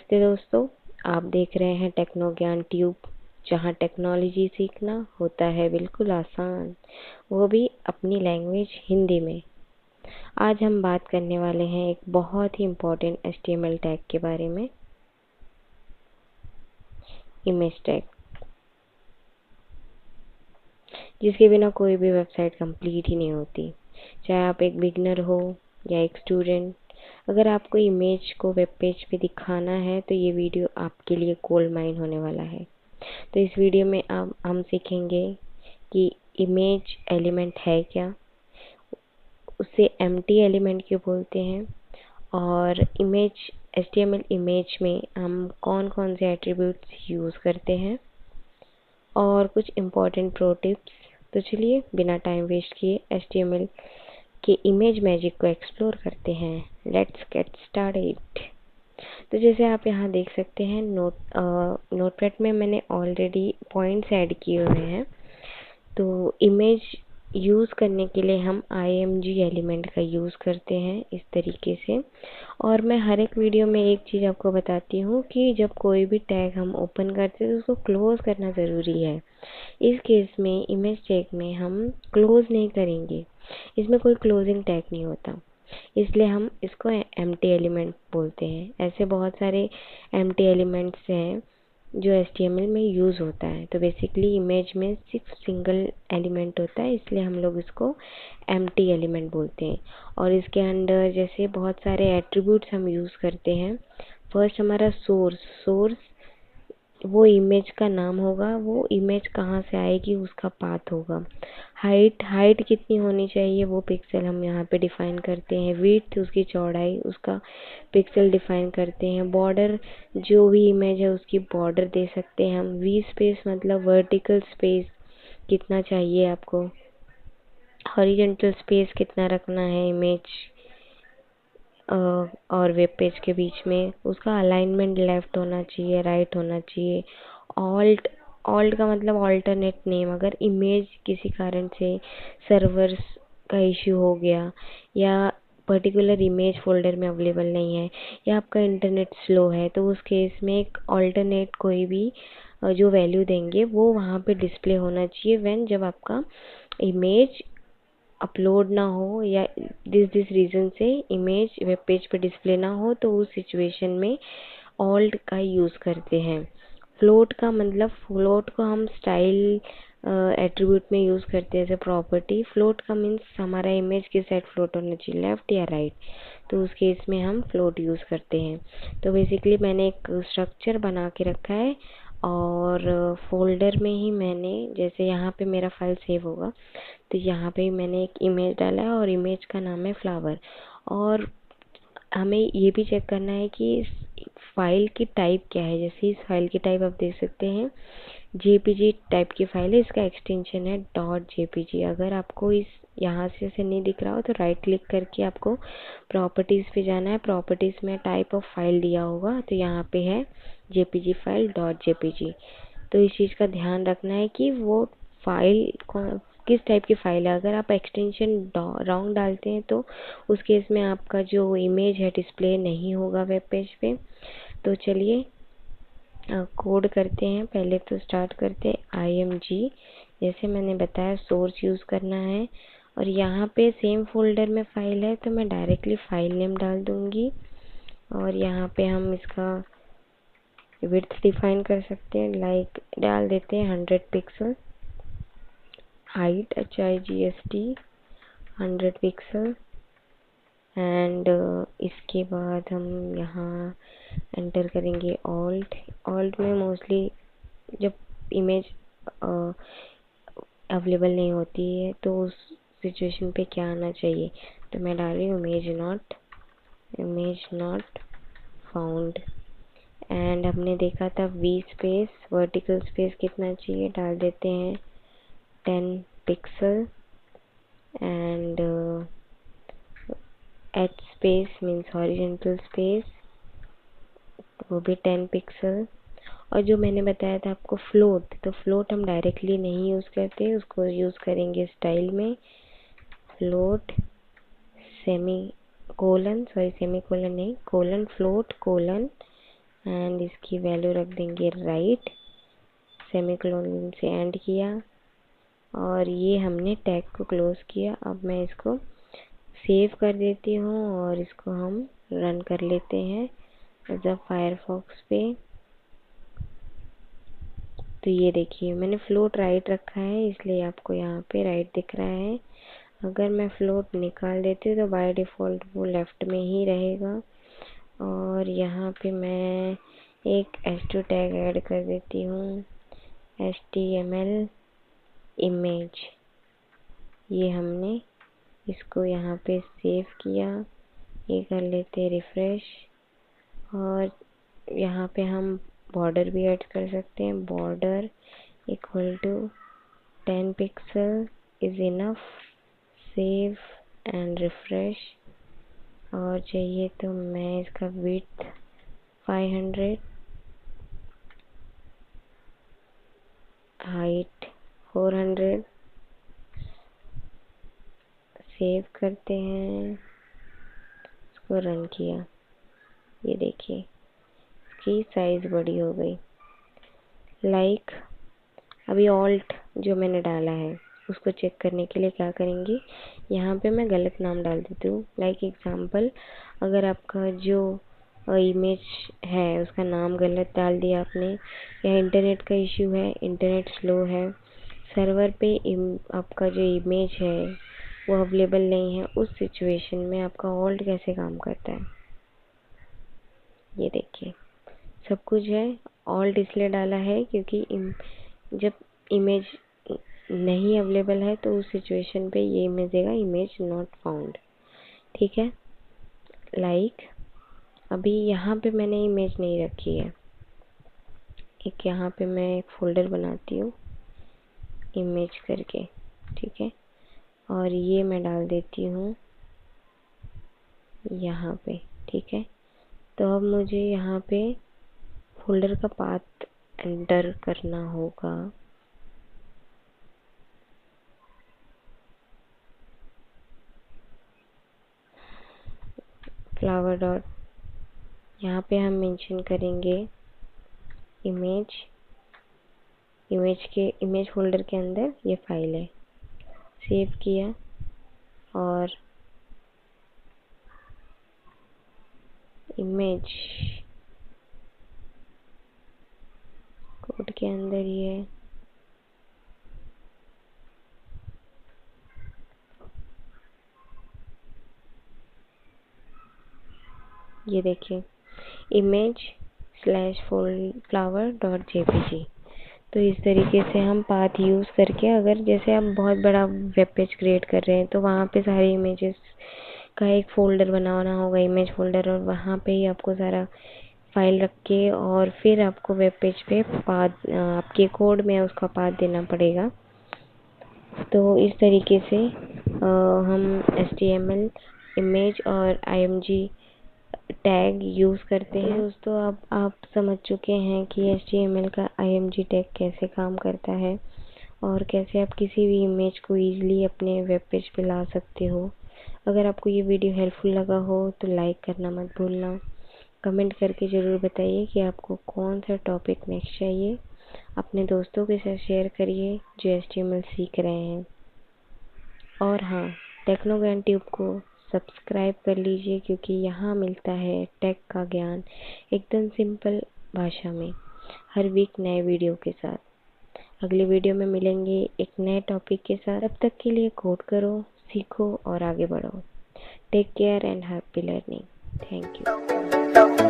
नमस्ते दोस्तों, आप देख रहे हैं टेक्नो ज्ञान ट्यूब, जहां टेक्नोलॉजी सीखना होता है बिल्कुल आसान, वो भी अपनी लैंग्वेज हिंदी में। आज हम बात करने वाले हैं एक बहुत ही इम्पोर्टेंट HTML टैग के बारे में, इमेज टैग, जिसके बिना कोई भी वेबसाइट कंप्लीट ही नहीं होती। चाहे आप एक बिगनर हो या एक स्टूडेंट, अगर आपको इमेज को वेब पेज पे दिखाना है तो ये वीडियो आपके लिए गोल्ड माइन होने वाला है। तो इस वीडियो में हम सीखेंगे कि इमेज एलिमेंट है क्या, उसे एम्प्टी एलिमेंट क्यों बोलते हैं, और इमेज HTML इमेज में हम कौन कौन से एट्रीब्यूट्स यूज़ करते हैं, और कुछ इम्पोर्टेंट प्रो टिप्स। तो चलिए बिना टाइम वेस्ट किए HTML के इमेज मैजिक को एक्सप्लोर करते हैं। Let's get started. तो जैसे आप यहाँ देख सकते हैं, नोटपैड में मैंने ऑलरेडी पॉइंट्स ऐड किए हुए हैं। तो इमेज यूज़ करने के लिए हम img एलिमेंट का यूज़ करते हैं इस तरीके से। और मैं हर एक वीडियो में एक चीज़ आपको बताती हूँ कि जब कोई भी टैग हम ओपन करते हैं तो उसको क्लोज़ करना ज़रूरी है। इस केस में इमेज टैग में हम क्लोज़ नहीं करेंगे, इसमें कोई क्लोजिंग टैग नहीं होता, इसलिए हम इसको एम्प्टी एलिमेंट बोलते हैं। ऐसे बहुत सारे एम्प्टी एलिमेंट्स हैं जो HTML में यूज़ होता है। तो बेसिकली इमेज में सिर्फ सिंगल एलिमेंट होता है, इसलिए हम लोग इसको एम्प्टी एलिमेंट बोलते हैं। और इसके अंदर जैसे बहुत सारे एट्रीब्यूट्स हम यूज़ करते हैं। फर्स्ट हमारा सोर्स वो इमेज का नाम होगा, वो इमेज कहाँ से आएगी उसका पाथ होगा। हाइट कितनी होनी चाहिए वो पिक्सल हम यहाँ पे डिफ़ाइन करते हैं। विड्थ उसकी चौड़ाई उसका पिक्सल डिफ़ाइन करते हैं। बॉर्डर जो भी इमेज है उसकी बॉर्डर दे सकते हैं हम। वी स्पेस मतलब वर्टिकल स्पेस कितना चाहिए आपको, हॉरिजॉन्टल स्पेस कितना रखना है इमेज और वेब पेज के बीच में, उसका अलाइनमेंट लेफ़्ट होना चाहिए, राइट होना चाहिए। ऑल्ट का मतलब ऑल्टरनेट नेम, अगर इमेज किसी कारण से सर्वर्स का इश्यू हो गया या पर्टिकुलर इमेज फ़ोल्डर में अवेलेबल नहीं है या आपका इंटरनेट स्लो है, तो उस केस में एक ऑल्टरनेट कोई भी जो वैल्यू देंगे वो वहाँ पे डिस्प्ले होना चाहिए जब आपका इमेज अपलोड ना हो या दिस रीज़न से इमेज वेब पेज पे डिस्प्ले ना हो, तो उस सिचुएशन में ऑल्ट का यूज़ करते हैं। फ्लोट का मतलब, फ्लोट को हम स्टाइल एट्रीब्यूट में यूज़ करते हैं एज ए प्रॉपर्टी। फ्लोट का मीन्स हमारा इमेज किस साइड फ्लोट होना चाहिए, लेफ़्ट या राइट, तो उस केस में हम फ्लोट यूज़ करते हैं। तो बेसिकली मैंने एक स्ट्रक्चर बना के रखा है और फोल्डर में ही मैंने, जैसे यहाँ पे मेरा फाइल सेव होगा तो यहाँ पे मैंने एक इमेज डाला है और इमेज का नाम है फ्लावर। और हमें ये भी चेक करना है कि इस फाइल की टाइप क्या है। जैसे इस फाइल की टाइप आप देख सकते हैं JPG टाइप की फाइल है, इसका एक्सटेंशन है .jpg। अगर आपको इस यहाँ से नहीं दिख रहा हो तो राइट क्लिक करके आपको प्रॉपर्टीज़ पे जाना है। प्रॉपर्टीज़ में टाइप ऑफ फाइल दिया होगा, तो यहाँ पे है JPG फाइल .jpg। तो इस चीज़ का ध्यान रखना है कि वो फाइल किस टाइप की फ़ाइल है। अगर आप एक्सटेंशन रॉन्ग डालते हैं तो उस केस में आपका जो इमेज है डिस्प्ले नहीं होगा वेब पेज पे। तो चलिए कोड करते हैं। पहले तो स्टार्ट करते हैं img, जैसे मैंने बताया सोर्स यूज़ करना है। और यहाँ पे सेम फोल्डर में फ़ाइल है तो मैं डायरेक्टली फ़ाइल नेम डाल दूँगी। और यहाँ पे हम इसका विड्थ डिफाइन कर सकते हैं, लाइक डाल देते हैं 100 pixel. Height HIGST 100 pixel. And इसके बाद हम यहाँ एंटर करेंगे ऑल्ट में मोस्टली जब इमेज अवेलेबल नहीं होती है तो उस सिचुएशन पे क्या आना चाहिए, तो मैं डाल रही हूँ इमेज नॉट फाउंड। एंड हमने देखा था वी स्पेस वर्टिकल स्पेस कितना चाहिए, डाल देते हैं 10 pixel. And H space means horizontal space, वो भी 10 पिक्सल। और जो मैंने बताया था आपको फ्लोट, तो फ्लोट हम डायरेक्टली नहीं यूज़ करते, उसको यूज़ करेंगे स्टाइल में। फ्लोट सेमी कोलन नहीं कोलन, फ्लोट कोलन एंड इसकी वैल्यू रख देंगे राइट, सेमीकोलन से एंड किया और ये हमने टैग को क्लोज किया। अब मैं इसको सेव कर देती हूँ और इसको हम रन कर लेते हैं जब फायरफॉक्स पे। तो ये देखिए मैंने फ्लोट राइट रखा है इसलिए आपको यहाँ पे राइट दिख रहा है। अगर मैं फ्लोट निकाल देती हूँ तो बाय डिफ़ॉल्ट वो लेफ़्ट में ही रहेगा। और यहाँ पे मैं एक h2 टैग ऐड कर देती हूँ, HTML इमेज। ये हमने इसको यहाँ पे सेव किया, ये कर लेते रिफ्रेश। और यहाँ पे हम बॉर्डर भी ऐड कर सकते हैं, border equal to 10 pixel is enough, save and refresh. और चाहिए तो मैं इसका विड्थ 500, हाइट 400, सेव करते हैं, इसको रन किया। ये देखिए इसकी साइज़ बड़ी हो गई। लाइक अभी ऑल्ट जो मैंने डाला है उसको चेक करने के लिए क्या करेंगे, यहाँ पे मैं गलत नाम डाल देती हूँ। लाइक एग्जांपल, अगर आपका जो इमेज है उसका नाम गलत डाल दिया आपने, या इंटरनेट का इश्यू है, इंटरनेट स्लो है, सर्वर पे आपका जो इमेज है वो अवेलेबल नहीं है, उस सिचुएशन में आपका ऑल्ट कैसे काम करता है। ये देखिए सब कुछ है। ऑल्ट इसलिए डाला है क्योंकि जब इमेज नहीं अवेलेबल है तो उस सिचुएशन पे ये इमेज देगा इमेज नॉट फाउंड। ठीक है। लाइक अभी यहाँ पे मैंने इमेज नहीं रखी है, एक यहाँ पे मैं एक फोल्डर बनाती हूँ इमेज करके, ठीक है। और ये मैं डाल देती हूँ यहाँ पे, ठीक है। तो अब मुझे यहाँ पे फोल्डर का पाथ एंटर करना होगा। फ्लावर डॉट, यहाँ पे हम मेंशन करेंगे इमेज, इमेज फोल्डर के अंदर ये फाइल है। सेव किया और इमेज कोड के अंदर ये देखिए image slash flower dot jpg। तो इस तरीके से हम पाथ यूज़ करके, अगर जैसे आप बहुत बड़ा वेब पेज क्रिएट कर रहे हैं तो वहाँ पे सारे इमेजेस का एक फ़ोल्डर बनाना होगा, इमेज फ़ोल्डर, और वहाँ पे ही आपको सारा फाइल रख के और फिर आपको वेब पेज पे पाथ आपके कोड में उसका पाथ देना पड़ेगा। तो इस तरीके से हम HTML इमेज और img टैग यूज़ करते हैं। दोस्तों अब आप समझ चुके हैं कि HTML का img टैग कैसे काम करता है और कैसे आप किसी भी इमेज को ईज़िली अपने वेब पेज पे ला सकते हो। अगर आपको ये वीडियो हेल्पफुल लगा हो तो लाइक करना मत भूलना। कमेंट करके ज़रूर बताइए कि आपको कौन सा टॉपिक नेक्स्ट चाहिए। अपने दोस्तों के साथ शेयर करिए जो HTML सीख रहे हैं। और हाँ, टेक्नोज्ञान ट्यूब को सब्सक्राइब कर लीजिए क्योंकि यहाँ मिलता है टेक का ज्ञान एकदम सिंपल भाषा में, हर वीक नए वीडियो के साथ। अगले वीडियो में मिलेंगे एक नए टॉपिक के साथ। तब तक के लिए कोड करो, सीखो और आगे बढ़ो। Take care and happy learning. Thank you.